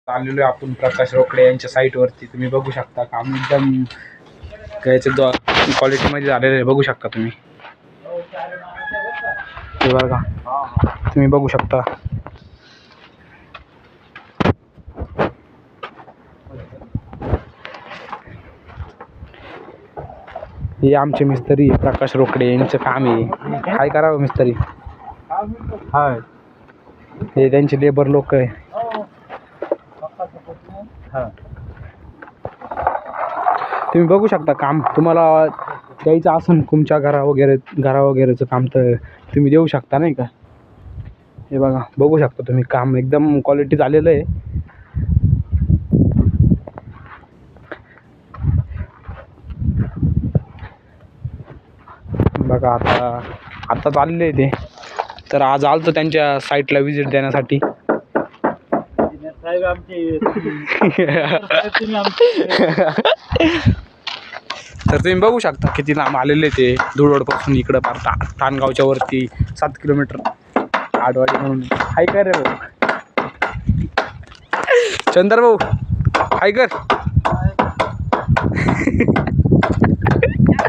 आलेलो आहे आपण प्रकाश रोकडे यांच्या साईटवरती. तुम्ही बघू शकता काम एकदम याचे क्वालिटीमध्ये झालेलं आहे. बघू शकता तुम्ही हे बघा, तुम्ही बघू शकता. हे आमचे मिस्त्री प्रकाश रोकडे यांचं काम आहे. काय करावं मिस्त्री, हे त्यांचे लेबर लोक आहे. तुम्ही बघू शकता काम. तुम्हाला द्यायचं असेल तुमच्या घरा वगैरेचं काम तर तुम्ही देऊ शकता नाही का. हे बघा, बघू शकता तुम्ही काम एकदम क्वालिटी झालेलं आहे. बघा आता चालले ते. तर आज आलतो त्यांच्या साईटला व्हिजिट देण्यासाठी. तर तुम्ही बघू शकता किती लांब आलेले ते. धुळवडपासून इकडं पार तानगावच्या वरती 7 किलोमीटर आडवाडी म्हणून. हाय कर रे भाऊ, चंदर भाऊ, हाय कर.